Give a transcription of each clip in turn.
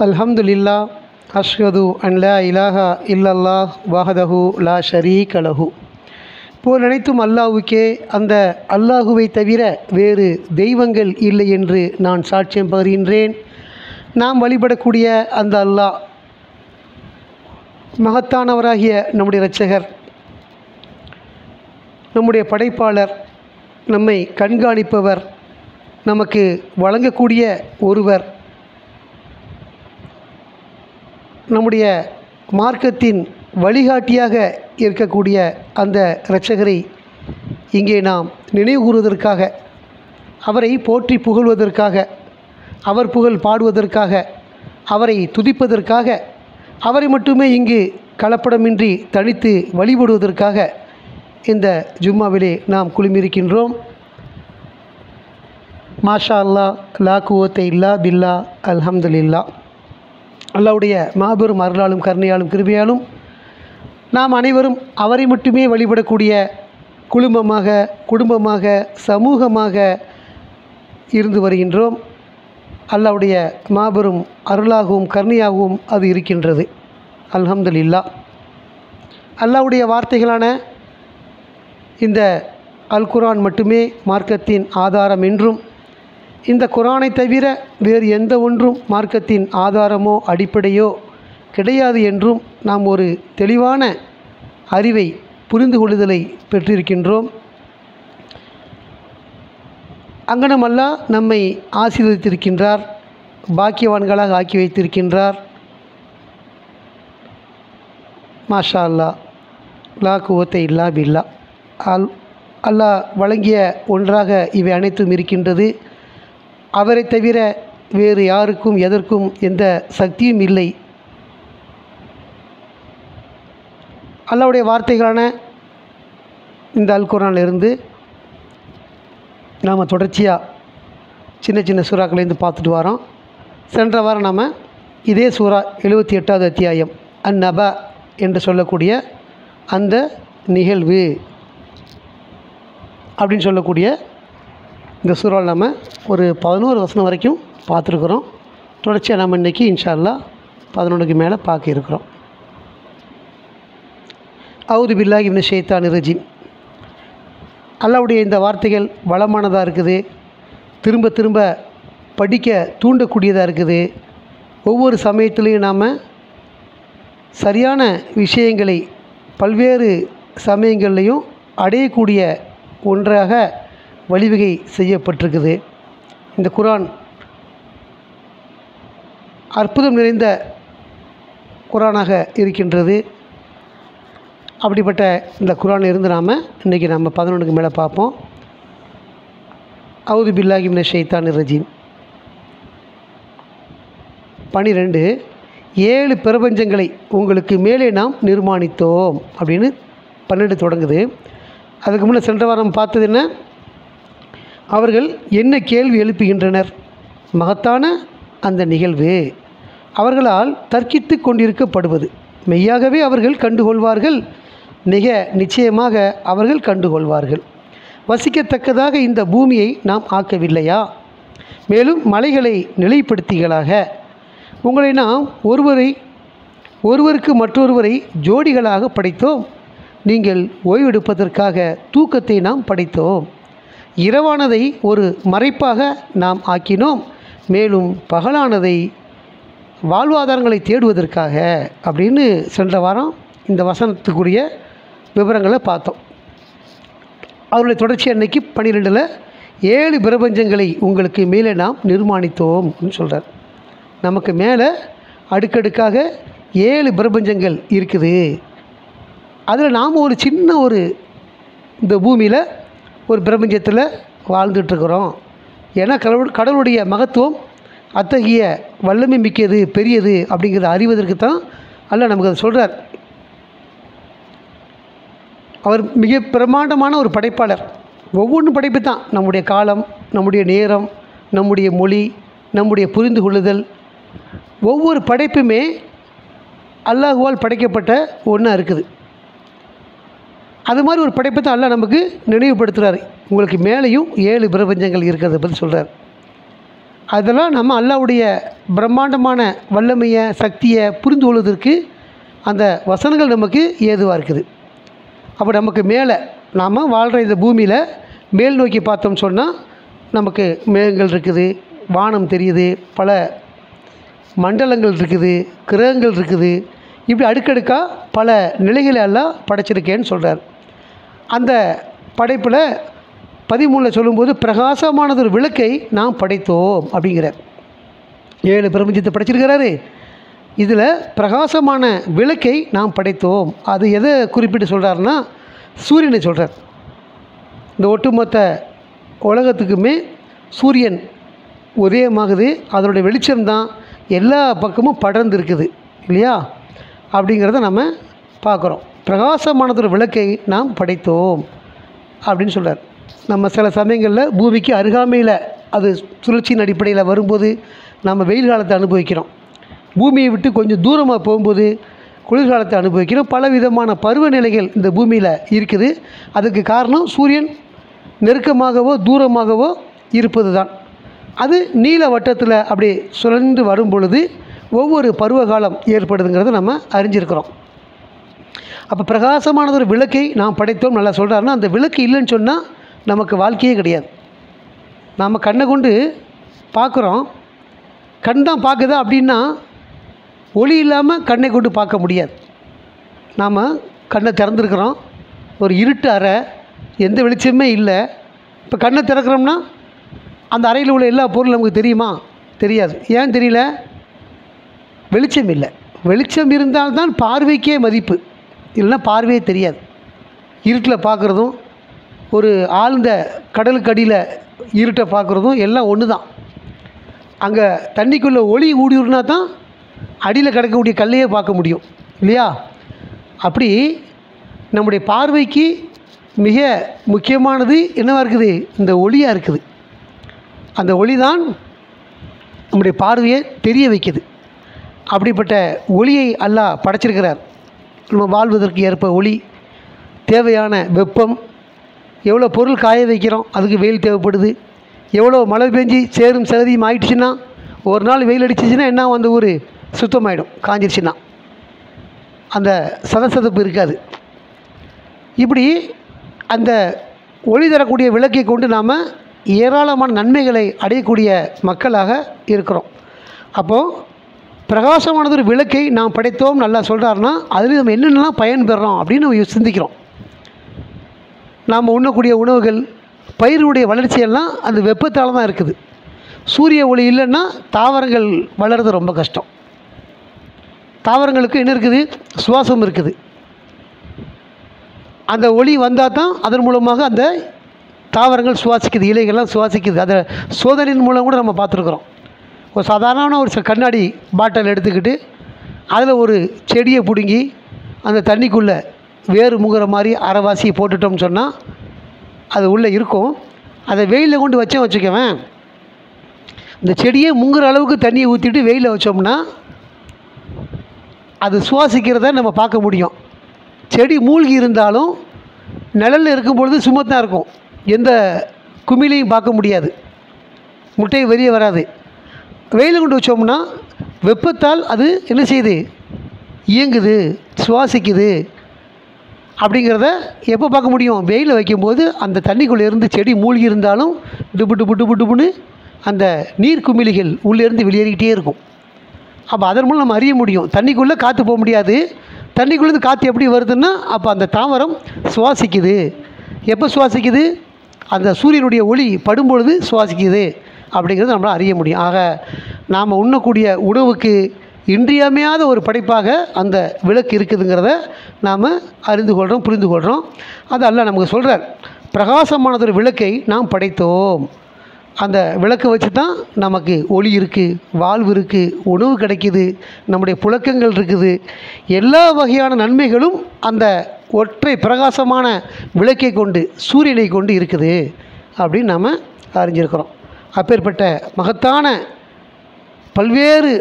அல்ஹம்துலில்லா அஷ்ஹது அன் லா இலாஹா இல்லல்லாஹ் வஹதஹு லா ஷரீக லஹு. போல் அனைத்தும் அல்லாஹ்வுக்கே, அந்த அல்லாஹுவை தவிர வேறு தெய்வங்கள் இல்லை என்று நான் சாட்சியம் பகர்கின்றேன். நாம் வழிபடக்கூடிய அந்த அல்லாஹ் மகத்தானவராகிய நம்முடைய இரட்சகர், நம்முடைய படைப்பாளர், நம்மை கண்காணிப்பவர், நமக்கு வழங்கக்கூடிய ஒருவர், நம்முடைய மார்க்கத்தின் வழிகாட்டியாக இருக்கக்கூடிய அந்த இரட்சகரை இங்கே நாம் நினைவு கூறுவதற்காக, அவரை போற்றி புகழ்வதற்காக, அவர் புகழ் பாடுவதற்காக, அவரை துதிப்பதற்காக, அவரை மட்டுமே இங்கு கலப்படமின்றி தனித்து வழிபடுவதற்காக இந்த ஜும்மாவிலே நாம் குழுமியிருக்கின்றோம். மாஷா அல்லா, லா குவத்தை இல்லா பில்லா, அல்ஹம்துலில்லா. அல்லாஹ்வுடைய மாபெரும் அருளாலும் கருணையாலும் கிருபையாலும் நாம் அனைவரும் அவரை மட்டுமே வழிபடக்கூடிய குழுமமாக, குடும்பமாக, சமூகமாக இருந்து வருகின்றோம். அல்லாஹ்வுடைய மாபெரும் அருளாகவும் கருணையாகவும் அது இருக்கின்றது. அல்ஹம்துலில்லா. அல்லாஹ்வுடைய வார்த்தைகளான இந்த அல் குர்ஆன் மட்டுமே மார்க்கத்தின் ஆதாரம் என்றும், இந்த குர்ஆனை தவிர வேறு எந்த ஒன்றும் மார்க்கத்தின் ஆதாரமோ அடிப்படையோ கிடையாது என்றும் நாம் ஒரு தெளிவான அறிவை, புரிந்து கொள்ளுதலை பெற்றிருக்கின்றோம். அங்கனம் அல்லாஹ் நம்மை ஆசீர்வதித்திருக்கின்றார், பாக்கியவான்களாக ஆக்கி வைத்திருக்கின்றார். மாஷா அல்லா, லா குவத்தை இல்லா பில்லா. அல்லாஹ் வழங்கிய ஒன்றாக இவை அனைத்தும் இருக்கின்றது. அவரை தவிர வேறு யாருக்கும் எதற்கும் எந்த சக்தியும் இல்லை. அல்லாஹ்வுடைய வார்த்தைகளான இந்த அல் குர்ஆனிலிருந்து நாம் தொடர்ச்சியாக சின்ன சின்ன சூறாக்களைந்து பார்த்துட்டு வரோம். சென்ற வாரம் நாம் இதே சூறா 78வது அத்தியாயம் அந்நபா என்று சொல்லக்கூடிய அந்த நிகழ்வு அப்படின்னு சொல்லக்கூடிய இந்த சூறாவில் நம்ம ஒரு 11 வசனம் வரைக்கும் பார்த்துருக்குறோம். தொடர்ச்சியாக நம்ம இன்றைக்கி இன்ஷா அல்லாஹ் 11க்கு மேலே பார்க்க இருக்கிறோம். அவுது பில்லாஹி மினஷ் ஷைத்தானிர் ரஜீம். அல்லாஹ்வுடைய இந்த வார்த்தைகள் வளமானதாக இருக்குது, திரும்ப திரும்ப படிக்க தூண்டக்கூடியதாக இருக்குது. ஒவ்வொரு சமயத்திலையும் நாம் சரியான விஷயங்களை பல்வேறு சமயங்கள்லையும் அடையக்கூடிய ஒன்றாக வழிவகை செய்யப்பட்டிருக்குது. இந்த குர்ஆன் அற்புதம் நிறைந்த குர்ஆனாக இருக்கின்றது. அப்படிப்பட்ட இந்த குர்ஆனில் இருந்து நாம் இன்றைக்கி நம்ம 11க்கு மேலே பார்ப்போம். அவுது பில்லாஹி மினஷ் ஷைத்தானிர் ரஜீம். 12 7 பிரபஞ்சங்களை உங்களுக்கு மேலே நாம் நிர்மாணித்தோம் அப்படின்னு 12 தொடங்குது. அதுக்கு முன்னே சென்ற வாரம் பார்த்தது என்ன? அவர்கள் என்ன கேள்வி எழுப்புகின்றனர்? மகத்தான அந்த நிகழ்வு அவர்களால் தர்க்கித்து கொண்டிருக்கப்படுவது. மெய்யாகவே அவர்கள் கண்டுகொள்வார்கள், மிக நிச்சயமாக அவர்கள் கண்டுகொள்வார்கள். வசிக்கத்தக்கதாக இந்த பூமியை நாம் ஆக்கவில்லையா? மேலும் மலைகளை நிலைப்படுத்திகளாக உங்களை நாம் ஒருவருக்கு மற்றொருவரை ஜோடிகளாக படைத்தோம். நீங்கள் ஓய்வெடுப்பதற்காக தூக்கத்தை நாம் படைத்தோம். இரவானதை ஒரு மறைப்பாக நாம் ஆக்கினோம். மேலும் பகலானதை வாழ்வாதாரங்களை தேடுவதற்காக அப்படின்னு சென்ற வாரம் இந்த வசனத்துக்குரிய விவரங்களை பார்த்தோம். அவருடைய தொடர்ச்சி அன்னைக்கு 12ல் 7 பிரபஞ்சங்களை உங்களுக்கு மேலே நாம் நிர்மாணித்தோம் அப்படின்னு சொல்கிறார். நமக்கு மேலே அடுக்கடுக்காக 7 பிரபஞ்சங்கள் இருக்குது. அதில் நாம் ஒரு சின்ன இந்த பூமியில் ஒரு பிரபஞ்சத்தில் வாழ்ந்துட்டுருக்குறோம். ஏன்னா கடவுளுடைய மகத்துவம் அத்தகைய வல்லமை மிக்கது, பெரியது அப்படிங்கிறத அறிவதற்கு தான் அல்லாஹ் நமக்கு அதை சொல்கிறார். அவர் மிக பிரமாண்டமான ஒரு படைப்பாளர். ஒவ்வொன்றும் படைப்பு தான். நம்முடைய காலம், நம்முடைய நேரம், நம்முடைய மொழி, நம்முடைய புரிந்து கொள்ளுதல், ஒவ்வொரு படைப்புமே அல்லாஹுவால் படைக்கப்பட்ட ஒன்றா இருக்குது. அது மாதிரி ஒரு படைப்பை தான் அல்லாஹ் நமக்கு நினைவுபடுத்துகிறார். உங்களுக்கு மேலேயும் 7 பிரபஞ்சங்கள் இருக்கிறத பற்றி சொல்கிறார். அதெல்லாம் நம்ம அல்லாஹ்வுடைய பிரம்மாண்டமான வல்லமையை சக்தியை புரிந்து கொள்வதற்கு அந்த வசனங்கள் நமக்கு ஏதுவாக இருக்குது. அப்போ நமக்கு மேலே நாம் வாழ்கிற இந்த பூமியில் மேல் நோக்கி பார்த்தோம்னு சொன்னால் நமக்கு மேகங்கள் இருக்குது, வானம் தெரியுது, பல மண்டலங்கள் இருக்குது, கிரகங்கள் இருக்குது. இப்படி அடுக்கடுக்காக பல நிலைகளை எல்லாம் படைச்சிருக்கேன்னு சொல்கிறார். அந்த படைப்பில் 13 சொல்லும்போது பிரகாசமானதொரு விளக்கை நாம் படைத்தோம் அப்படிங்கிறார். 7 பிரபஞ்சத்தை படைச்சிருக்கிறாரு. இதில் பிரகாசமான விளக்கை நாம் படைத்தோம். அது எதை குறிப்பிட்டு சொல்கிறாருன்னா சூரியனை சொல்கிறார். இந்த ஒட்டுமொத்த உலகத்துக்குமே சூரியன் உதயமாகுது, அதனுடைய வெளிச்சம்தான் எல்லா பக்கமும் படர்ந்து இருக்குது இல்லையா? அப்படிங்கிறத நம்ம பார்க்குறோம். பிரகாசமானதொரு விளக்கை நாம் படைத்தோம் அப்படின்னு சொல்கிறார். நம்ம சில சமயங்களில் பூமிக்கு அருகாமையில் அது சுழற்சியின் அடிப்படையில் வரும்போது நம்ம வெயில் காலத்தை அனுபவிக்கிறோம். பூமியை விட்டு கொஞ்சம் தூரமாக போகும்போது குளிர்காலத்தை அனுபவிக்கிறோம். பல விதமான பருவநிலைகள் இந்த பூமியில் இருக்குது. அதுக்கு காரணம் சூரியன் நெருக்கமாகவோ தூரமாகவோ இருப்பது தான். அது நீல வட்டத்தில் அப்படி சுழன்று வரும் பொழுது ஒவ்வொரு பருவகாலம் ஏற்படுதுங்கிறத நம்ம அறிஞ்சிருக்கிறோம். அப்போ பிரகாசமானதொரு விளக்கை நாம் படைத்தோம் நல்லா சொல்கிறாருன்னா, அந்த விளக்கு இல்லைன்னு சொன்னால் நமக்கு வாழ்க்கையே கிடையாது. நாம் கண்ணை கொண்டு பார்க்குறோம், கண் தான் பார்க்குதா அப்படின்னா ஒளி இல்லாமல் கண்ணை கொண்டு பார்க்க முடியாது. நாம் கண்ணை திறந்துருக்குறோம், ஒரு இருட்டு அறை, எந்த வெளிச்சமே இல்லை. இப்போ கண்ணை திறக்கிறோம்னா அந்த அறையில் உள்ள எல்லா பொருளும் நமக்கு தெரியுமா? தெரியாது. ஏன் தெரியல? வெளிச்சம் இல்லை. வெளிச்சம் இருந்தால்தான் பார்வைக்கே மதிப்பு, இல்லைன்னா பார்வையே தெரியாது. இருட்டில் பார்க்குறதும் ஒரு ஆழ்ந்த கடலுக்கு அடியில் இருட்டை பார்க்குறதும் எல்லாம் ஒன்று தான். அங்கே தண்ணிக்குள்ளே ஒளி ஊடினா தான் அடியில் கிடக்கக்கூடிய கல்லையே பார்க்க முடியும் இல்லையா? அப்படி நம்முடைய பார்வைக்கு மிக முக்கியமானது என்னவாக இருக்குது? இந்த ஒளியாக இருக்குது. அந்த ஒளி தான் நம்முடைய பார்வையை தெரிய வைக்குது. அப்படிப்பட்ட ஒளியை அல்லாஹ் படைச்சிருக்கிறார். நம்ம வாழ்வதற்கு ஏற்ப ஒளி, தேவையான வெப்பம், எவ்வளோ பொருள் காய வைக்கிறோம் அதுக்கு வெயில் தேவைப்படுது. எவ்வளோ மழை பெஞ்சு சேரும் சகதியும் ஆயிடுச்சுன்னா, ஒரு நாள் வெயில் அடிச்சிச்சின்னா என்ன அந்த ஊர் சுத்தமாயிடும், காஞ்சிருச்சுன்னா அந்த சதசதப்பு இருக்காது. இப்படி அந்த ஒளி தரக்கூடிய விளக்கை கொண்டு நாம் ஏராளமான நன்மைகளை அடையக்கூடிய மக்களாக இருக்கிறோம். அப்போது பிரகாசமானதொரு விளக்கை நாம் படைத்தோம் நல்லா சொல்கிறாருன்னா, அதில் நம்ம என்னென்னலாம் பயன்பெறோம் அப்படின்னு நம்ம சிந்திக்கிறோம். நாம் உண்ணக்கூடிய உணவுகள், பயிருடைய வளர்ச்சியெல்லாம் அந்த வெப்பத்தால் தான் இருக்குது. சூரிய ஒளி இல்லைன்னா தாவரங்கள் வளர்கிறது ரொம்ப கஷ்டம். தாவரங்களுக்கு என்ன இருக்குது? சுவாசம் இருக்குது. அந்த ஒளி வந்தால் தான் அதன் மூலமாக அந்த தாவரங்கள் சுவாசிக்குது, இலைகள்லாம் சுவாசிக்குது. அதை சோதனையின் மூலம் கூட நம்ம பார்த்துருக்குறோம். ஒரு சாதாரண ஒரு கண்ணாடி பாட்டில் எடுத்துக்கிட்டு அதில் ஒரு செடியை பிடுங்கி அந்த தண்ணிக்குள்ளே வேறு முங்குற மாதிரி அரைவாசியை போட்டுட்டோம்னு சொன்னால் அது உள்ளே இருக்கும். அதை வெயிலில் கொண்டு வச்சுக்கவேன், இந்த செடியே முங்குற அளவுக்கு தண்ணியை ஊற்றிட்டு வெயிலில் வச்சோம்னா அது சுவாசிக்கிறத நம்ம பார்க்க முடியும். செடி மூழ்கி இருந்தாலும் நிழலில் இருக்கும்பொழுது சுமத்தான் இருக்கும், எந்த குமிழையும் பார்க்க முடியாது, முட்டை வெளியே வராது. வெயிலில் கொண்டு வச்சோம்னா வெப்பத்தால் அது என்ன செய்யுது? இயங்குது, சுவாசிக்குது. அப்படிங்கிறத எப்போ பார்க்க முடியும்? வெயிலில் வைக்கும்போது அந்த தண்ணிக்குள்ளே இருந்து செடி மூழ்கி இருந்தாலும் டுபு டுபு டுபு டுபுன்னு அந்த நீர் குமிழிகள் உள்ளேருந்து வெளியேறிக்கிட்டே இருக்கும். அப்போ அதன் மூலம் நம்ம அறிய முடியும். தண்ணிக்குள்ளே காற்று போக முடியாது. தண்ணிக்குள்ளேருந்து காற்று எப்படி வருதுன்னா அப்போ அந்த தாவரம் சுவாசிக்குது. எப்போ சுவாசிக்குது? அந்த சூரியனுடைய ஒளி படும்பொழுது சுவாசிக்குது. அப்படிங்கிறது நம்மளால் அறிய முடியும். ஆக நாம் உண்ணக்கூடிய உணவுக்கு இன்றியமையாத ஒரு படைப்பாக அந்த விளக்கு இருக்குதுங்கிறத நாம் அறிந்து கொள்கிறோம், புரிந்து கொள்கிறோம். அது அல்லாஹ் நமக்கு சொல்கிறார். பிரகாசமானதொரு விளக்கை நாம் படைத்தோம். அந்த விளக்கை வச்சு தான் நமக்கு ஒளி இருக்குது, வாழ்வு இருக்குது, உணவு கிடைக்கிது, நம்முடைய புழக்கங்கள் இருக்குது. எல்லா வகையான நன்மைகளும் அந்த ஒற்றை பிரகாசமான விளக்கை கொண்டு, சூரியனை கொண்டு இருக்குது அப்படின்னு நாம் அறிஞ்சிருக்கிறோம். அப்பேற்பட்ட மகத்தான பல்வேறு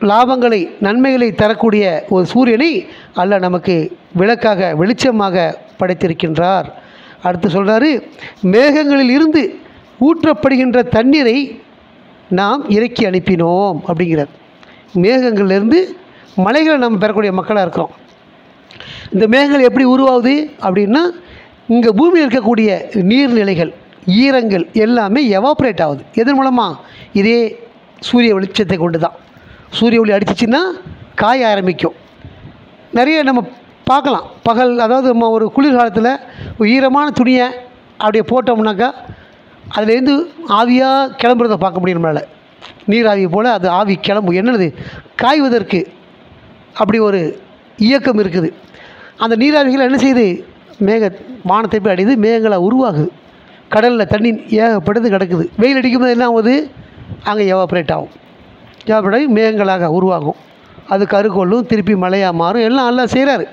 லாபங்களை, நன்மைகளை தரக்கூடிய ஒரு சூரியனை அல்லாஹ் நமக்கு விளக்காக, வெளிச்சமாக படைத்திருக்கின்றார். அடுத்து சொல்கிறாரு, மேகங்களில் இருந்து ஊற்றப்படுகின்ற தண்ணீரை நாம் இறக்கி அனுப்பினோம் அப்படிங்கிறார். மேகங்கள்லேருந்து மலைகளை நம்ம பெறக்கூடிய மக்களாக இருக்கிறோம். இந்த மேகங்கள் எப்படி உருவாகுது அப்படின்னா, இங்கே பூமியில் இருக்கக்கூடிய நீர்நிலைகள், ஈரங்கள் எல்லாமே எவாப்ரேட் ஆகுது. எதன் மூலமாக? இதே சூரிய வெளிச்சத்தை கொண்டு தான். சூரிய ஒளி அடிச்சிச்சின்னா காய ஆரம்பிக்கும். நிறைய நம்ம பார்க்கலாம். பகல், அதாவது நம்ம ஒரு குளிர்காலத்தில் ஒரு ஈரமான துணியை அப்படியே போட்டோம்னாக்கா அதுலேருந்து ஆவியாக கிளம்புறதை பார்க்க முடியும் நம்மளால். நீராவி போல் அது ஆவி கிளம்பும். என்னது? காய்வதற்கு அப்படி ஒரு இயக்கம் இருக்குது. அந்த நீராவிகள் என்ன செய்யுது? வானத்தை போய் அடியுது, மேகங்களை உருவாகுது. கடலில் தண்ணி ஏகப்படுது கிடக்குது. வெயில் அடிக்கும்போது என்ன ஆகுது? அங்கே எவாப்ரேட் ஆகும். எவாப்ரேட் ஆகி மேகங்களாக உருவாகும். அது கருக்கொள்ளும், திருப்பி மழையாக மாறும். எல்லாம் நல்லா செய்கிறாரு.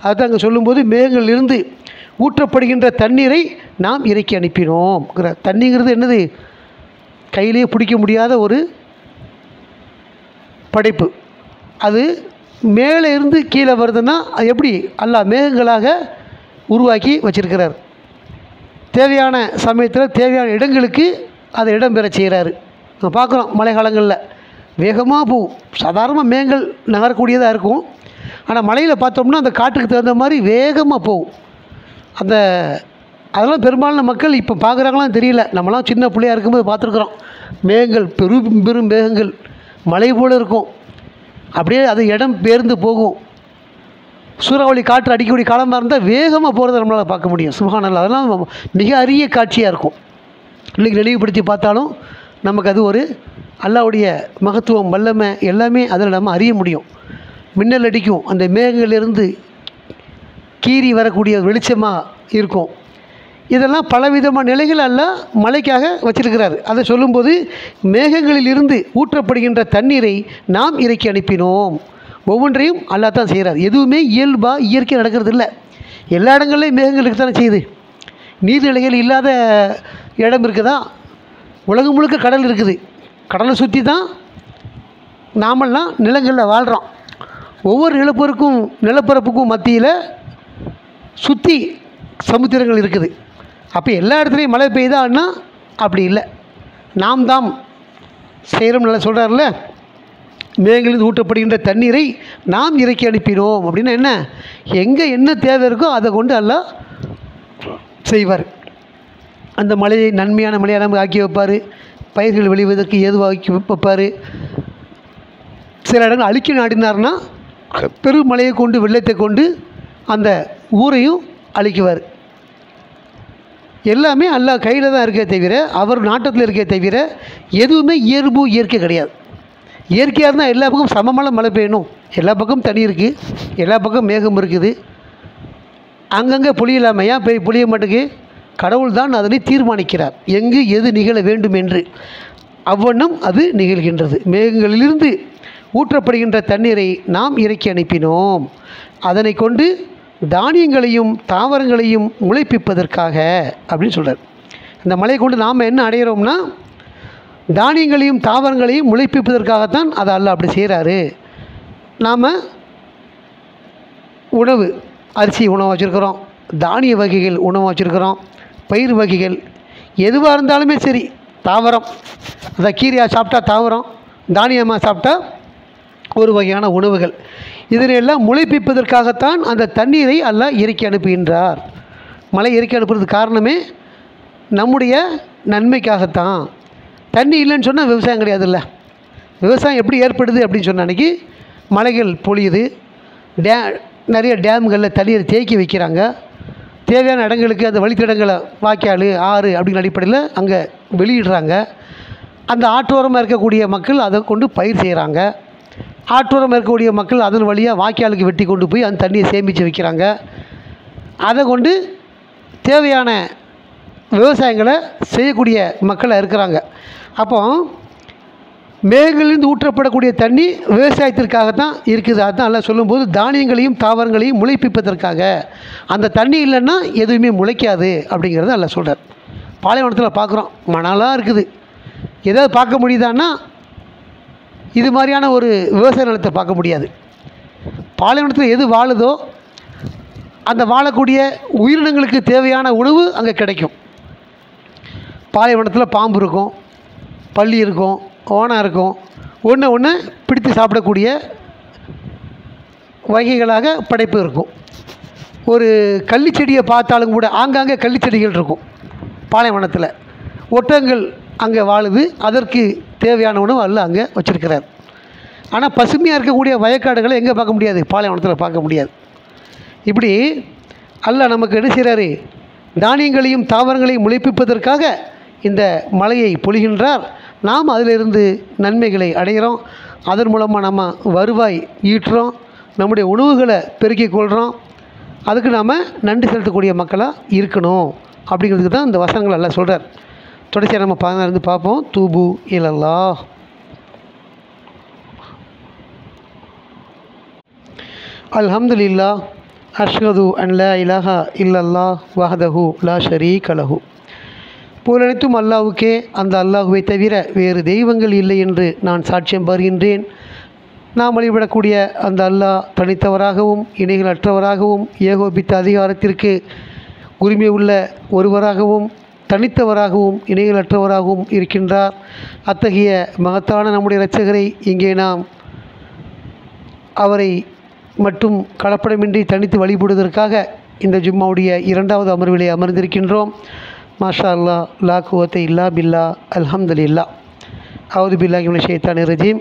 அதுதான் அங்கே சொல்லும்போது, மேகங்களிலிருந்து ஊற்றப்படுகின்ற தண்ணீரை நாம் இறக்கி அனுப்பினோம்ங்கிற. தண்ணிங்கிறது என்னது? கையிலேயே பிடிக்க முடியாத ஒரு படைப்பு. அது மேலே இருந்து கீழே வருதுன்னா அது எப்படி? அல்லாஹ் மேகங்களாக உருவாக்கி வச்சிருக்கிறார். தேவையான சமயத்தில் தேவையான இடங்களுக்கு அதை இடம் பெற செய்கிறாரு. நம்ம பார்க்குறோம் மழை காலங்களில் வேகமாக போகும். சாதாரணமாக மேகங்கள் நகரக்கூடியதாக இருக்கும். ஆனால் மழையில் பார்த்தோம்னா அந்த காற்றுக்கு தகுந்த மாதிரி வேகமாக போகும். அதெல்லாம் பெரும்பாலான மக்கள் இப்போ பார்க்குறாங்களாம் தெரியல. நம்மளாம் சின்ன பிள்ளையாக இருக்கும்போது பார்த்துருக்குறோம். மேகங்கள் பெரும் பெரும் மேகங்கள் மழை போல் இருக்கும். அப்படியே அது இடம் பெயர்ந்து போகும். சூறாவளி காற்று அடிக்கக்கூடிய காலமாக இருந்தால் வேகமாக போகிறத நம்மளால் பார்க்க முடியும். சுப்ஹானல்லாஹ். அதெல்லாம் மிக அரிய காட்சியாக இருக்கும். இன்றைக்கி நினைவுபடுத்தி பார்த்தாலும் நமக்கு அது ஒரு அல்லாஹ்வுடைய மகத்துவம், வல்லமை எல்லாமே அதில் நம்ம அறிய முடியும். மின்னல் அடிக்கும், அந்த மேகங்களிலிருந்து கீறி வரக்கூடிய வெளிச்சமாக இருக்கும். இதெல்லாம் பலவிதமான நிலைகள் அல்லாஹ் மழைக்காக வச்சிருக்கிறார். அதை சொல்லும்போது, மேகங்களில் இருந்து ஊற்றப்படுகின்ற தண்ணீரை நாம் இறக்கி அனுப்பினோம். ஒவ்வொன்றையும் அல்லாஹ் தான் செய்கிறார். எதுவுமே இயல்பாக இயற்கை நடக்கிறது இல்லை. எல்லா இடங்கள்லையும் மேகங்களுக்கு தானே செய்யுது. நீர்நிலைகள் இல்லாத இடம் இருக்குதா? உலகம் முழுக்க கடல் இருக்குது. கடலை சுற்றி தான் நாமெல்லாம் நிலங்களில் வாழ்கிறோம். ஒவ்வொரு நிலப்பரப்புக்கும் மத்தியில் சுற்றி சமுத்திரங்கள் இருக்குது. அப்போ எல்லா இடத்துலையும் மழை பெய்தான்னா அப்படி இல்லை. நாம் தான் செய்கிறோம். நல்லா சொல்கிறார்ல, மேகங்களில் ஊற்றப்படுகின்ற தண்ணீரை நாம் இறக்கி அனுப்பினோம். அப்படின்னா என்ன? எங்கே என்ன தேவை இருக்கோ அதை கொண்டு அல்லாஹ் செய்வார். அந்த மழையை நன்மையான மழையை நமக்கு ஆக்கி வைப்பார். பயிர்கள் விளைவதற்கு ஏதுவாக்கி வைப்பார். சில இடங்கள் அழிக்க நாடினார்னா பெரும் மழையை கொண்டு, வெள்ளத்தை கொண்டு அந்த ஊரையும் அழிக்குவார். எல்லாமே அல்லாஹ் கையில் தான் இருக்கே தவிர, அவர் நாட்டத்தில் இருக்கே தவிர எதுவுமே இயற்கை கிடையாது. இயற்கையாக இருந்தால் எல்லா பக்கம் சமமான மழை பெய்யணும். எல்லா பக்கம் தண்ணி இருக்குது, எல்லா பக்கம் மேகம் இருக்குது. அங்கங்கே பொழியலாமல் ஏன் பொழிய மாட்டேங்குது? கடவுள் தான் அதனை தீர்மானிக்கிறார், எங்கு எது நிகழ வேண்டும் என்று. அவ்வண்ணம் அது நிகழ்கின்றது. மேகங்களிலிருந்து ஊற்றப்படுகின்ற தண்ணீரை நாம் இறக்கி அனுப்பினோம். அதனை கொண்டு தானியங்களையும் தாவரங்களையும் முளைப்பிப்பதற்காக அப்படின்னு சொல்கிறார். இந்த மழையை கொண்டு நாம் என்ன அடைகிறோம்னா, தானியங்களையும் தாவரங்களையும் முளைப்பிப்பதற்காகத்தான் அதை அல்லாஹ் அப்படி செய்கிறாரு. நாம் உணவு, அரிசி உணவு வச்சுருக்கிறோம், தானிய வகைகள் உணவு வச்சுருக்கிறோம், பயிர் வகைகள் எதுவாக இருந்தாலுமே சரி. தாவரம், அந்த கீரையாக சாப்பிட்டா தாவரம், தானியமாக சாப்பிட்டா ஒரு வகையான உணவுகள். இதனையெல்லாம் முளைப்பிப்பதற்காகத்தான் அந்த தண்ணீரை அல்லாஹ் இறக்கி அனுப்புகின்றார். மழை இறக்கி அனுப்புறதுக்கு காரணமே நம்முடைய நன்மைக்காகத்தான். தண்ணி இல்லைன்னு சொன்னால் விவசாயம் கிடையாதுல்ல. விவசாயம் எப்படி ஏற்படுது அப்படின்னு சொன்ன அன்றைக்கி மலைகள் பொழியுது, நிறைய டேம்களில் தண்ணீரை தேக்கி வைக்கிறாங்க. தேவையான இடங்களுக்கு அந்த வழித்தடங்களை, வாய்க்கால், ஆறு அப்படிங்கிற அடிப்படையில் அங்கே வெளியிடுறாங்க. அந்த ஆற்றோரமாக இருக்கக்கூடிய மக்கள் அதை கொண்டு பயிர் செய்கிறாங்க. ஆற்றோரமாக இருக்கக்கூடிய மக்கள் அதன் வழியாக வாய்க்காலுக்கு வெட்டி கொண்டு போய் அந்த தண்ணியை சேமித்து வைக்கிறாங்க. அதை கொண்டு தேவையான விவசாயங்களை செய்யக்கூடிய மக்களாக இருக்கிறாங்க. அப்போ மேகங்களிலிருந்து ஊற்றப்படக்கூடிய தண்ணி விவசாயத்திற்காகத்தான் இருக்குது. அதுதான் எல்லாம் சொல்லும்போது தானியங்களையும் தாவரங்களையும் முளைப்பிப்பதற்காக. அந்த தண்ணி இல்லைன்னா எதுவுமே முளைக்காது அப்படிங்கிறத எல்லாம் சொல்கிறார். பாலைவனத்தில் பார்க்குறோம், மணலாக இருக்குது. ஏதாவது பார்க்க முடியுதான்னா இது மாதிரியான ஒரு விவசாய நிலத்தை பார்க்க முடியாது. பாலைவனத்தில் எது வாழுதோ அந்த வாழக்கூடிய உயிரினங்களுக்கு தேவையான உணவு அங்கே கிடைக்கும். பாலைவனத்தில் பாம்பு இருக்கும், பல்லி இருக்கும், ஓனாக இருக்கும். ஒன்று ஒன்று பிடித்து சாப்பிடக்கூடிய வகைகளாக படைப்பு இருக்கும். ஒரு கள்ளிச்செடியை பார்த்தாலும் கூட ஆங்காங்கே கள்ளிச்செடிகள் இருக்கும். பாலைவனத்தில் ஒட்டகங்கள் அங்கே வாழுது. அதற்கு தேவையான உணவு அல்லாஹ் அங்கே வச்சுருக்கிறார். ஆனால் பசுமையாக இருக்கக்கூடிய வயக்காடுகளை எங்கே பார்க்க முடியாது? பாலைவனத்தில் பார்க்க முடியாது. இப்படி அல்லாஹ் நமக்கு என்ன செய்கிறாரு? தானியங்களையும் தாவரங்களையும் முளைப்பிப்பதற்காக இந்த மழையை பொழிகின்றார். நாம் அதிலிருந்து நன்மைகளை அடைகிறோம். அதன் மூலமாக நம்ம வருவாய் ஈட்டுறோம், நம்முடைய உணவுகளை பெருக்கிக் கொள்கிறோம். அதுக்கு நாம் நன்றி செலுத்தக்கூடிய மக்களாக இருக்கணும். அப்படிங்கிறதுக்கு தான் இந்த வசனங்கள் எல்லாம் சொல்கிறார். தொடர்ச்சியாக நம்ம 16 இருந்து பார்ப்போம். தூபு இலல்லாஹ். அல்ஹம்துலில்லாஹ் அஷ்ஹது அன் லா இலாஹா இல்லல்லாஹ் வஹ்தஹு லா ஷரீக லஹு. புகழனைத்தும் அல்லாஹ்வுக்கே, அந்த அல்லாஹ்வை தவிர வேறு தெய்வங்கள் இல்லை என்று நான் சாட்சியம் பகிர்கின்றேன். நாம் வழிபடக்கூடிய அந்த அல்லாஹ் தனித்தவராகவும் இணைகளற்றவராகவும் ஏகோபித்த அதிகாரத்திற்கு உரிமை உள்ள ஒருவராகவும் தனித்தவராகவும் இணைகளற்றவராகவும் இருக்கின்றார். அத்தகைய மகத்தான நம்முடைய இரட்சகரை இங்கே நாம் அவரை மட்டும் கலப்படமின்றி தனித்து வழிபடுவதற்காக இந்த ஜும்மாவுடைய 2வது அமர்விலே அமர்ந்திருக்கின்றோம். மாஷா அல்லா, லா குவத்தை இல்லா பில்லா, அல்ஹம்துலில்லாஹ். அவுது பில்லாஹி மினஷ் ஷைத்தானிர் ரஜீம்.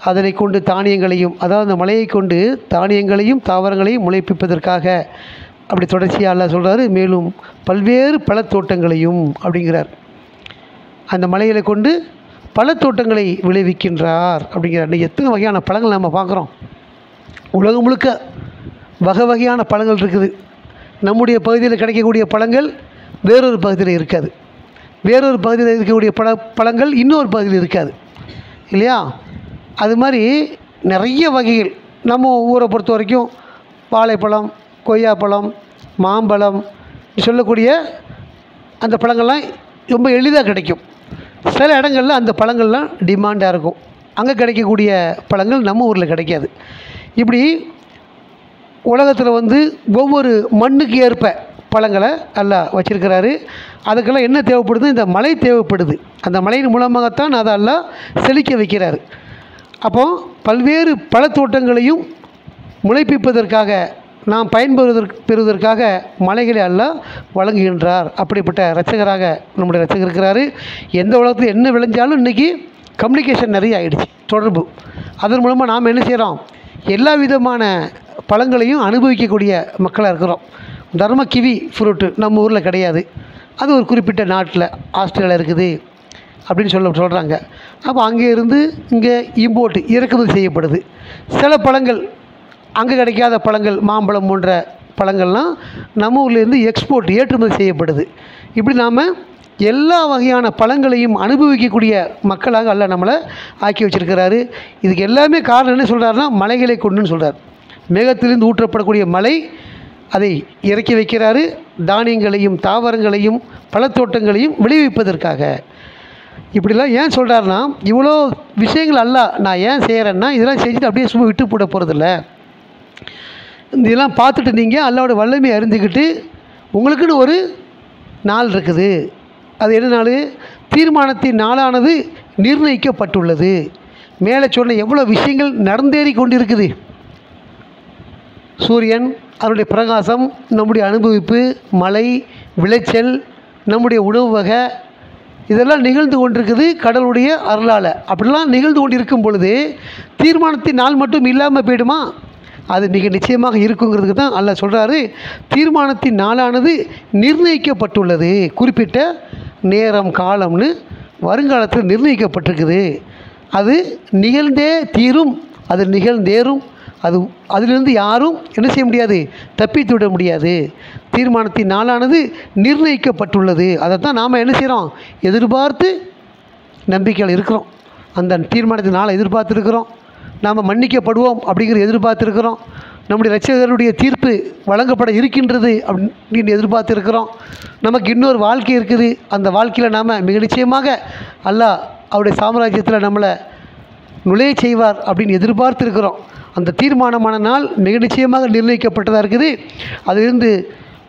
அதனை கொண்டு தானியங்களையும், அதாவது அந்த மலையை கொண்டு தானியங்களையும் தாவரங்களையும் முளைப்பிப்பதற்காக அப்படி தொடர்ச்சியாக அல்லாஹ் சொல்கிறாரு. மேலும் பல்வேறு பழத்தோட்டங்களையும் அப்படிங்கிறார். அந்த மலைகளை கொண்டு பழத்தோட்டங்களை விளைவிக்கின்றார் அப்படிங்கிறார். இன்றைக்கி எத்தனை வகையான பழங்கள் நம்ம பார்க்குறோம். உலகம் முழுக்க வகை வகையான பழங்கள் இருக்குது. நம்முடைய பகுதியில் கிடைக்கக்கூடிய பழங்கள் வேறொரு பகுதியில் இருக்காது. வேறொரு பகுதியில் இருக்கக்கூடிய பழங்கள் இன்னொரு பகுதியில் இருக்காது, இல்லையா? அது மாதிரி நிறைய வகைகள் நம்ம ஊரை பொறுத்த வரைக்கும் வாழைப்பழம், கொய்யாப்பழம், மாம்பழம் சொல்லக்கூடிய அந்த பழங்கள்லாம் ரொம்ப எளிதாக கிடைக்கும். சில இடங்களில் அந்த பழங்கள்லாம் டிமாண்டாக இருக்கும். அங்கே கிடைக்கக்கூடிய பழங்கள் நம்ம ஊரில் கிடைக்காது. இப்படி உலகத்தில் ஒவ்வொரு மண்ணுக்கு ஏற்ப பழங்களை அல்லாஹ் வச்சிருக்கிறாரு. அதுக்கெல்லாம் என்ன தேவைப்படுது? இந்த மழை தேவைப்படுது. அந்த மழையின் மூலமாகத்தான் அதை அல்லாஹ் செழிக்க வைக்கிறார். அப்போது பல்வேறு பழத்தோட்டங்களையும் முளைப்பிப்பதற்காக நாம் பெறுவதற்காக மலைகளை அல்லாஹ் வழங்குகின்றார். அப்படிப்பட்ட இரட்சகராக நம்முடைய இரட்சகர் இருக்கிறாரு. எந்த உலகத்தில் என்ன விளைஞ்சாலும் இன்றைக்கி கம்யூனிகேஷன் நிறைய ஆகிடுச்சு, தொடர்பு. அதன் மூலமாக நாம் என்ன செய்கிறோம்? எல்லா விதமான பழங்களையும் அனுபவிக்கக்கூடிய மக்களாக இருக்கிறோம். தர்ம கிவி ஃப்ரூட்டு நம்ம ஊரில் கிடையாது. அது ஒரு குறிப்பிட்ட நாட்டில், ஆஸ்திரேலியா இருக்குது அப்படின்னு சொல்கிறாங்க. அப்போ அங்கே இருந்து இங்கே இம்போர்ட் இறக்குமதி செய்யப்படுது. சில பழங்கள் அங்கே கிடைக்காத பழங்கள், மாம்பழம் போன்ற பழங்கள்லாம் நம்ம ஊர்லேருந்து எக்ஸ்போர்ட் ஏற்றுமதி செய்யப்படுது. இப்படி நாம் எல்லா வகையான பழங்களையும் அனுபவிக்கக்கூடிய மக்களாக அல்லாஹ் நம்மளை ஆக்கி வச்சிருக்கிறாரு. இதுக்கு எல்லாமே காரணம் என்ன சொல்கிறாருன்னா, மலைகளை கொண்டுன்னு சொல்கிறார். மேகத்திலிருந்து ஊற்றப்படக்கூடிய மலை அதை இறக்கி வைக்கிறாரு. தானியங்களையும் தாவரங்களையும் பழத்தோட்டங்களையும் விளைவிப்பதற்காக. இப்படிலாம் ஏன் சொல்கிறாருன்னா, இவ்வளோ விஷயங்கள் அல்லாஹ் நான் ஏன் செய்கிறேன்னா, இதெல்லாம் செஞ்சுட்டு அப்படியே சும்மா விட்டு போட போகிறதில்ல. இதெல்லாம் பார்த்துட்டு நீங்கள் அல்லாஹ்வோட வல்லமையை அறிந்துக்கிட்டு உங்களுக்குன்னு ஒரு நாள் இருக்குது. அது என்ன நாள்? தீர்மானத்தின் நாளானது நிர்ணயிக்கப்பட்டுள்ளது. மேலே சொன்ன எவ்வளோ விஷயங்கள் நடந்தேறி கொண்டிருக்குது. சூரியன், அதனுடைய பிரகாசம், நம்முடைய அனுபவிப்பு, மழை, விளைச்சல், நம்முடைய உணவு வகை, இதெல்லாம் நிகழ்ந்து கொண்டிருக்குது கடவுளுடைய அருளால். அப்படிலாம் நிகழ்ந்து கொண்டு இருக்கும் பொழுது தீர்மானத்தின் நாள் மட்டும் இல்லாமல் போயிடுமா? அது மிக நிச்சயமாக இருக்குங்கிறதுக்கு தான் அல்லாஹ் சொல்கிறாரு, தீர்மானத்தின் நாளானது நிர்ணயிக்கப்பட்டுள்ளது. குறிப்பிட்ட நேரம் காலம்னு வருங்காலத்தில் நிர்ணயிக்கப்பட்டிருக்குது. அது நிகழ்ந்தே தீரும், அது நிகழ்ந்தேறும். அதிலிருந்து யாரும் என்ன செய்ய முடியாது? தப்பித்து விட முடியாது. தீர்மானத்தின் நாளானது நிர்ணயிக்கப்பட்டுள்ளது. அதை தான் நாம் என்ன செய்கிறோம்? எதிர்பார்த்து நம்பிக்கையில் இருக்கிறோம். அந்த தீர்மானத்தின் நாளை எதிர்பார்த்துருக்கிறோம். நாம் மன்னிக்கப்படுவோம் அப்படிங்கிற எதிர்பார்த்துருக்கிறோம். நம்முடைய இரட்சகருடைய தீர்ப்பு வழங்கப்பட இருக்கின்றது அப்படின்னு எதிர்பார்த்துருக்கிறோம். நமக்கு இன்னொரு வாழ்க்கை இருக்குது. அந்த வாழ்க்கையில் நாம் மிக நிச்சயமாக அல்லாஹ் அவருடைய சாம்ராஜ்யத்தில் நம்மளை நுழைய செய்வார் அப்படின்னு எதிர்பார்த்துருக்கிறோம். அந்த தீர்மானமான நாள் மிக நிச்சயமாக நிர்ணயிக்கப்பட்டதாக இருக்குது. அதிலிருந்து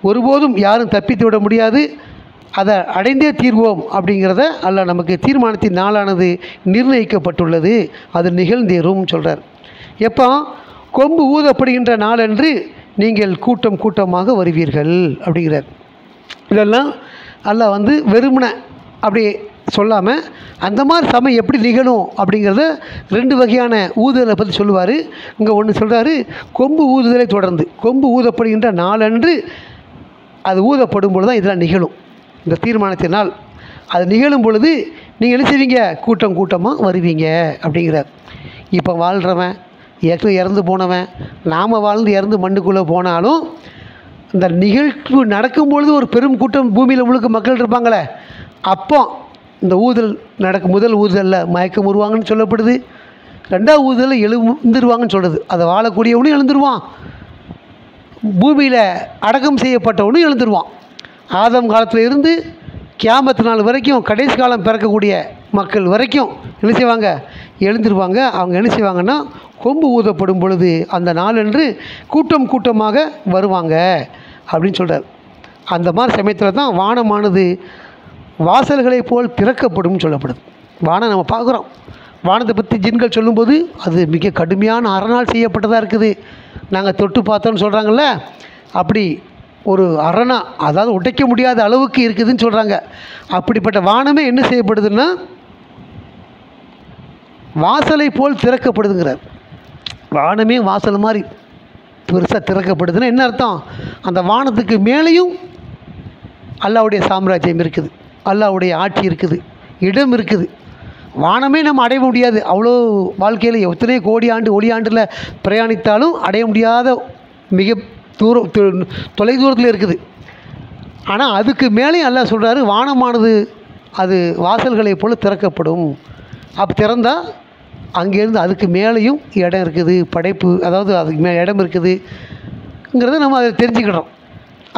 ஒருபோதும் யாரும் தப்பித்து விட முடியாது. அதை அடைந்தே தீர்வோம் அப்படிங்கிறத அல்லாஹ் நமக்கு தீர்மானத்தின் நாளானது நிர்ணயிக்கப்பட்டுள்ளது, அது நிகழ்ந்தேறும் சொல்கிறார். எப்போ? கொம்பு ஊதப்படுகின்ற நாளன்று நீங்கள் கூட்டம் கூட்டமாக வருவீர்கள் அப்படிங்கிறார். இதெல்லாம் அல்லாஹ் வெறுமன அப்படி சொல்லாமல் அந்த மாதிரி சமயம் எப்படி நிகழும் அப்படிங்கிறத 2 வகையான ஊதுதலை பற்றி சொல்லுவார். இங்கே ஒன்று சொல்கிறாரு, கொம்பு ஊதுதலை தொடர்ந்து கொம்பு ஊதப்படுகின்ற நாளன்று அது ஊதப்படும் பொழுது தான் இதெல்லாம் நிகழும். இந்த தீர்மானத்தினால் அது நிகழும் பொழுது நீங்கள் என்ன செய்வீங்க? கூட்டம் கூட்டமாக வருவீங்க அப்படிங்கிறார். இப்போ வாழ்கிறவன், ஏற்கனவே இறந்து போனவன், நாம் வாழ்ந்து இறந்து மண்ணுக்குள்ளே போனாலும் இந்த நிகழ்வு நடக்கும்பொழுது ஒரு பெரும் கூட்டம் பூமியில் முழுக்க மக்கள் இருப்பாங்களே, அப்போ இந்த ஊதல் நடக்கும். முதல் ஊதலில் மயக்கம் வருவாங்கன்னு சொல்லப்படுது. 2வது ஊதலில் எழுந்துருவாங்கன்னு சொல்கிறது. அதை வாழக்கூடியவனும் எழுந்துருவான், பூமியில் அடக்கம் செய்யப்பட்டவனும் எழுந்துருவான். ஆதம் காலத்தில் இருந்து கியாமத்து நாள் வரைக்கும், கடைசி காலம் பிறக்கக்கூடிய மக்கள் வரைக்கும் என்ன செய்வாங்க? எழுந்துருவாங்க. அவங்க என்ன செய்வாங்கன்னா, கொம்பு ஊதப்படும் பொழுது அந்த நாளன்று கூட்டம் கூட்டமாக வருவாங்க அப்படின்னு சொல்கிறார். அந்த மாதிரி சமயத்தில் தான் வானமானது வாசல்களை போல் திறக்கப்படும் சொல்லப்படுது. வானம் நம்ம பார்க்குறோம். வானத்தை பற்றி ஜின்கள் சொல்லும்போது அது மிக கடுமையான அரணால் செய்யப்பட்டதாக இருக்குது, நாங்கள் தொட்டு பார்த்தோன்னு சொல்கிறாங்கல்ல, அப்படி ஒரு அரணா, அதாவது உடைக்க முடியாத அளவுக்கு இருக்குதுன்னு சொல்கிறாங்க. அப்படிப்பட்ட வானமே என்ன செய்யப்படுதுன்னா வாசலை போல் திறக்கப்படுதுங்கிறார். வானமே வாசல் மாதிரி பெருசாக திறக்கப்படுதுன்னா என்ன அர்த்தம்? அந்த வானத்துக்கு மேலேயும் அல்லாஹ்வுடைய சாம்ராஜ்யம் இருக்குது, அல்லாஹ்வுடைய ஆட்சி இருக்குது, இடம் இருக்குது. வானமே நம்ம அடைய முடியாது. அவ்வளோ வாழ்க்கையில் எத்தனை கோடி ஆண்டு ஒளியாண்டில் பிரயாணித்தாலும் அடைய முடியாத மிக தொலை தூரத்தில் இருக்குது. ஆனால் அதுக்கு மேலேயும் அல்லாஹ் சொல்கிறாரு, வானமானது அது வாசல்களை போல் திறக்கப்படும். அப்போ திறந்தால் அங்கேருந்து அதுக்கு மேலேயும் இடம் இருக்குது, படைப்பு, அதாவது அதுக்கு மேலே இடம் இருக்குதுங்கிறத நம்ம அதை தெரிஞ்சுக்கிட்டோம்.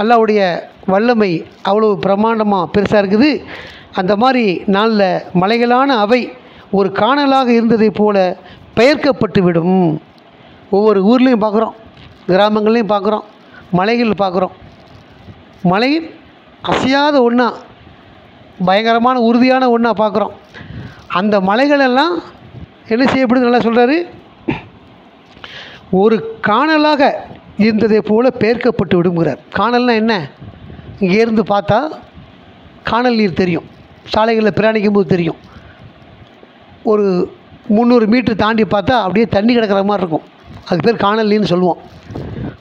அல்லாஹ்வுடைய வல்லமை அவ்வளோ பிரம்மாண்டமாக பெருசாக இருக்குது. அந்த மாதிரி நாளில் மலைகளான அவை ஒரு காணலாக இருந்ததை போல பெயர்க்கப்பட்டு விடும். ஒவ்வொரு ஊர்லேயும் பார்க்குறோம், கிராமங்கள்லேயும் பார்க்குறோம், மலைகள் பார்க்குறோம். மலையில் அசையாத ஒன்றா, பயங்கரமான உறுதியான ஒன்றா பார்க்குறோம். அந்த மலைகளெல்லாம் என்ன செய்யப்படுது? நல்லா சொல்கிறாரு, ஒரு காணலாக இருந்ததை போல பெயர்க்கப்பட்டு விடுங்கிறார். காணல்னால் என்ன? இங்கேருந்து பார்த்தா காணல் நீர் தெரியும், சாலைகளில் பிரயாணிக்கும் போது தெரியும். ஒரு 300 மீட்டர் தாண்டி பார்த்தா அப்படியே தண்ணி கிடக்கிற மாதிரி இருக்கும், அதுக்கு பேர் காணல் நீர்னு சொல்லுவோம்.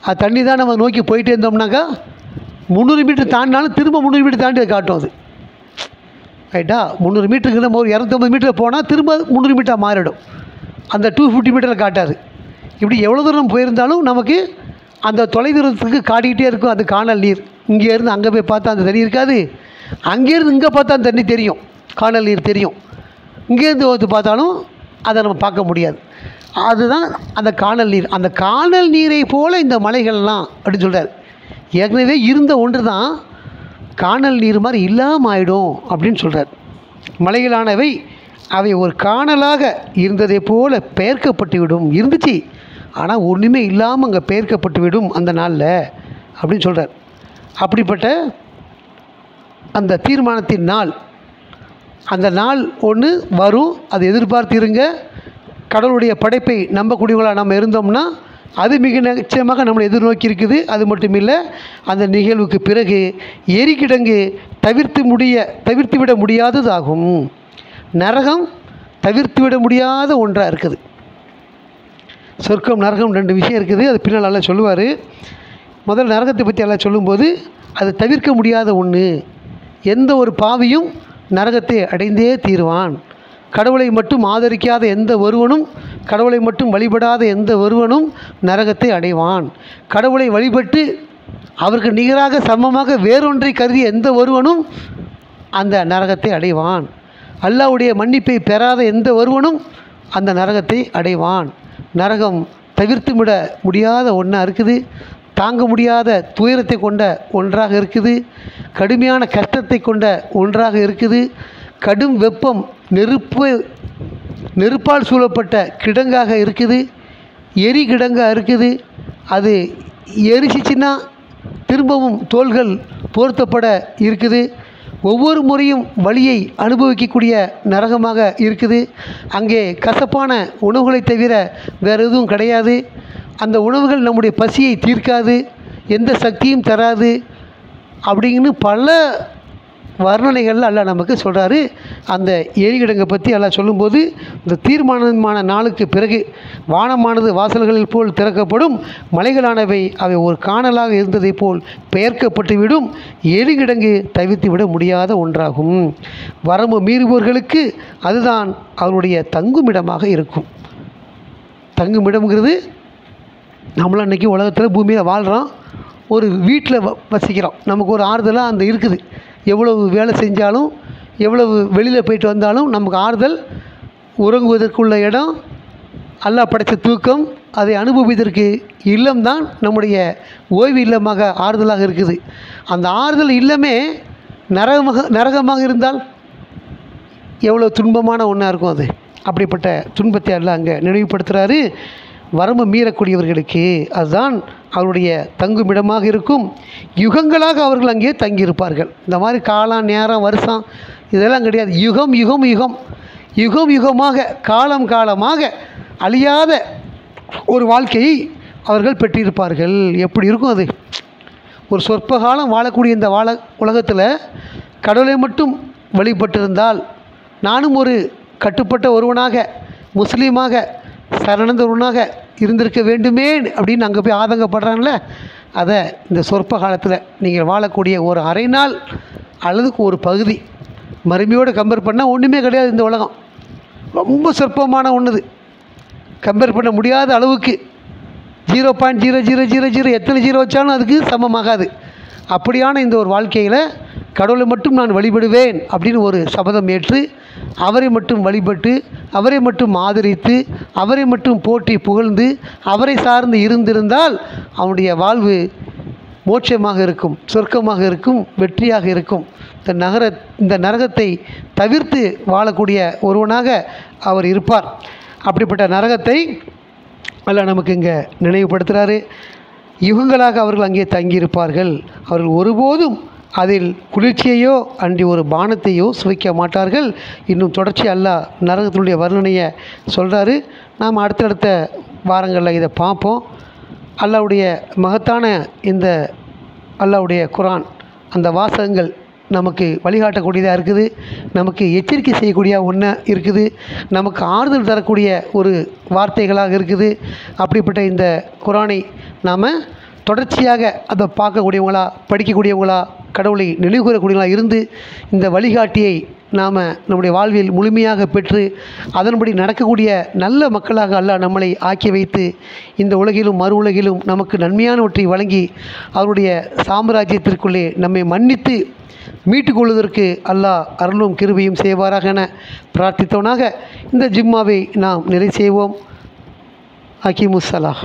அது தண்ணி தான் நம்ம நோக்கி போயிட்டே இருந்தோம்னாக்கா 300 மீட்டர் தாண்டினாலும் திரும்ப 300 மீட்டர் தாண்டி அது காட்டும். அது ரைட்டா? 300 மீட்டருக்கு நம்ம ஒரு 250 மீட்டர் போனால் திரும்ப 300 மீட்டர் மாறிடும், அந்த 250 மீட்டரில் காட்டாது. இப்படி எவ்வளோ தூரம் போயிருந்தாலும் நமக்கு அந்த தொலைதூரத்துக்கு காட்டிக்கிட்டே இருக்கும் அது காணல் நீர். இங்கேருந்து அங்கே போய் பார்த்தா அந்த தண்ணி இருக்காது, அங்கேருந்து இங்கே பார்த்தா அந்த தண்ணி தெரியும், காணல் நீர் தெரியும். இங்கேருந்து வந்து பார்த்தாலும் அதை நம்ம பார்க்க முடியாது. அதுதான் அந்த காணல் நீர். அந்த காணல் நீரை போல் இந்த மலைகள்லாம் அப்படின்னு சொல்கிறார். ஏற்கனவே இருந்த ஒன்று தான் காணல் நீர் மாதிரி இல்லாமல் ஆகிடும் அப்படின்னு சொல்கிறார். மலைகளானவை அவை ஒரு காணலாக இருந்ததை போல பெயர்க்கப்பட்டு விடும். இருந்துச்சு, ஆனால் ஒன்றுமே இல்லாமல் அங்கே பெயர்க்கப்பட்டு விடும் அந்த நாளில் அப்படின்னு சொல்கிறார். அப்படிப்பட்ட அந்த தீர்மானத்தின் நாள், அந்த நாள் ஒன்று வரும், அதை எதிர்பார்த்திருங்க. கடவுளுடைய படைப்பை நம்பக்கூடியவங்களாக நம்ம இருந்தோம்னா அது மிக நிச்சயமாக நம்மளை எதிர்நோக்கி இருக்குது. அது மட்டும் இல்லை, அந்த நிகழ்வுக்கு பிறகு எரிகிடங்கு தவிர்த்துவிட முடியாததாகும். நரகம் தவிர்த்துவிட முடியாத ஒன்றாக இருக்குது. சொர்க்கம் நரகம் 2 விஷயம் இருக்குது, அது பின்னால் எல்லாம் சொல்லுவார். முதல் நரகத்தை பற்றி எல்லாம் சொல்லும்போது அது தவிர்க்க முடியாத ஒன்று. எந்த ஒரு பாவியும் நரகத்தை அடைந்தே தீருவான். கடவுளை மட்டும் ஆதரிக்காத எந்த ஒருவனும், கடவுளை மட்டும் வழிபடாத எந்த ஒருவனும் நரகத்தை அடைவான். கடவுளை வழிபட்டு அவருக்கு நிகராக சமமாக வேறொன்றை கருதிய எந்த ஒருவனும் அந்த நரகத்தை அடைவான். அல்லாஹ்வுடைய மன்னிப்பை பெறாத எந்த ஒருவனும் அந்த நரகத்தை அடைவான். நரகம் தவிர்த்துவிட முடியாத ஒன்றா இருக்குது, தாங்க முடியாத துயரத்தை கொண்ட ஒன்றாக இருக்குது, கடுமையான கஷ்டத்தை கொண்ட ஒன்றாக இருக்குது. கடும் வெப்பம், நெருப்பால் சூழப்பட்ட கிடங்காக இருக்குது, எரி கிடங்காக இருக்குது. அது எரிச்சிச்சின்னா திரும்பவும் தோள்கள் போர்த்தப்பட இருக்குது. ஒவ்வொரு முறையும் வலியை அனுபவிக்கக்கூடிய நரகமாக இருக்குது. அங்கே கசப்பான உணவுகளை தவிர வேறு எதுவும் கிடையாது. அந்த உணவுகள் நம்முடைய பசியை தீர்க்காது, எந்த சக்தியும் தராது அப்படிங்கன்னு பல வர்ணனைகள் அல்லாஹ் நமக்கு சொல்கிறாரு. அந்த எரிகிடங்கை பற்றி அல்லாஹ் சொல்லும்போது, இந்த தீர்மானமான நாளுக்கு பிறகு வானமானது வாசல்களில் போல் திறக்கப்படும், மலைகளானவை அவை ஒரு காணலாக இருந்ததை போல் பெயர்க்கப்பட்டுவிடும், எரிகிடங்கு தவிர்த்து விட முடியாத ஒன்றாகும். வரம்பு மீறுபவர்களுக்கு அதுதான் அவருடைய தங்குமிடமாக இருக்கும். தங்குமிடம்ங்கிறது நம்மளாம் இன்றைக்கி உலகத்தில் பூமியில் வாழ்கிறோம், ஒரு வீட்டில் வசிக்கிறோம், நமக்கு ஒரு ஆறுதலாக அந்த இருக்குது. எவ்வளவு வேலை செஞ்சாலும், எவ்வளவு வெளியில் போயிட்டு வந்தாலும் நமக்கு ஆறுதல், உறங்குவதற்குள்ள இடம், அல்லாஹ் படைத்த தூக்கம், அதை அனுபவிப்பதற்கு இல்லம்தான் நம்முடைய ஓய்வு இல்லமாக ஆறுதலாக இருக்குது. அந்த ஆறுதல் இல்லமே நரகமாக இருந்தால் எவ்வளோ துன்பமான ஒன்றா இருக்கும் அது. அப்படிப்பட்ட துன்பத்தை அல்லாஹ் அங்கே நினைவுபடுத்துகிறாரு. வரம்பு மீறக்கூடியவர்களுக்கு அதுதான் அவருடைய தங்குமிடமாக இருக்கும். யுகங்களாக அவர்கள் அங்கே தங்கியிருப்பார்கள். இந்த மாதிரி காலம், நேரம், வருஷம் இதெல்லாம் கிடையாது. யுகம் யுகம் யுகம் யுகம் யுகமாக, காலம் காலமாக அழியாத ஒரு வாழ்க்கையை அவர்கள் பெற்றிருப்பார்கள். எப்படி இருக்கும் அது? ஒரு சொற்ப காலம் வாழக்கூடிய இந்த உலகத்தில் கடவுளை மட்டும் வழிபட்டிருந்தால், நானும் ஒரு கட்டுப்பட்ட ஒருவனாக, முஸ்லீமாக, சரணந்தவனாக இருந்திருக்க வேண்டுமே அப்படின்னு அங்கே போய் ஆதங்கப்படுறான்ல, அதை இந்த சொற்ப காலத்தில் நீங்கள் வாழக்கூடிய ஒரு அரை நாள் அல்லது ஒரு பகுதி மறுமையோடு கம்பேர் பண்ணால் ஒன்றுமே கிடையாது. இந்த உலகம் ரொம்ப சொற்பமான ஒன்றுது, கம்பேர் பண்ண முடியாத அளவுக்கு 0.0000 எத்தனை ஜீரோ வச்சாலும் அதுக்கு சமமாகாது. அப்படியான இந்த ஒரு வாழ்க்கையில் கடவுளை மட்டும் நான் வழிபடுவேன் அப்படின்னு ஒரு சபதம் ஏற்று, அவரை மட்டும் வழிபட்டு, அவரை மட்டும் ஆதரித்து, அவரை மட்டும் போற்றி புகழ்ந்து, அவரை சார்ந்து இருந்திருந்தால் அவனுடைய வாழ்வு மோட்சமாக இருக்கும், சொர்க்கமாக இருக்கும், வெற்றியாக இருக்கும். இந்த நரகத்தை தவிர்த்து வாழக்கூடிய ஒருவனாக அவர் இருப்பார். அப்படிப்பட்ட நரகத்தை அல்லாஹ் நமக்கு இங்கே நினைவுபடுத்துகிறாரு. யுகங்களாக அவர்கள் அங்கே தங்கியிருப்பார்கள். அவர்கள் ஒருபோதும் அதில் குளிர்ச்சியையோ அன்றி ஒரு பானத்தையோ சுவைக்க மாட்டார்கள். இன்னும் தொடர்ச்சி அல்லாஹ் நரகத்தினுடைய வர்ணனையை சொல்கிறாரு. நாம் அடுத்தடுத்த வாரங்களில் இதை பார்ப்போம். அல்லாஹ்வுடைய மகத்தான இந்த அல்லாஹ்வுடைய குர்ஆன், அந்த வாசகங்கள் நமக்கு வழிகாட்டக்கூடியதாக இருக்குது, நமக்கு எச்சரிக்கை செய்யக்கூடிய ஒன்று இருக்குது, நமக்கு ஆறுதல் தரக்கூடிய ஒரு வார்த்தைகளாக இருக்குது. அப்படிப்பட்ட இந்த குர்ஆனை நாம் தொடர்ச்சியாக அதை பார்க்கக்கூடியவங்களா, படிக்கக்கூடியவங்களா, கடவுளை நினைவுகூரக்கூடியவங்களா இருந்து இந்த வழிகாட்டியை நாம் நம்முடைய வாழ்வில் முழுமையாக பெற்று அதன்படி நடக்கக்கூடிய நல்ல மக்களாக அல்லாஹ் நம்மளை ஆக்கி வைத்து இந்த உலகிலும் மறு உலகிலும் நமக்கு நன்மையானவற்றை வழங்கி அவருடைய சாம்ராஜ்யத்திற்குள்ளே நம்மை மன்னித்து மீட்டுக் கொள்வதற்கு அல்லாஹ் அருளும் கிருபையும் செய்வாராக என பிரார்த்தித்தவனாக இந்த ஜும்மாவை நாம் நிறை செய்வோம். அகீமுஸ்ஸலாம்.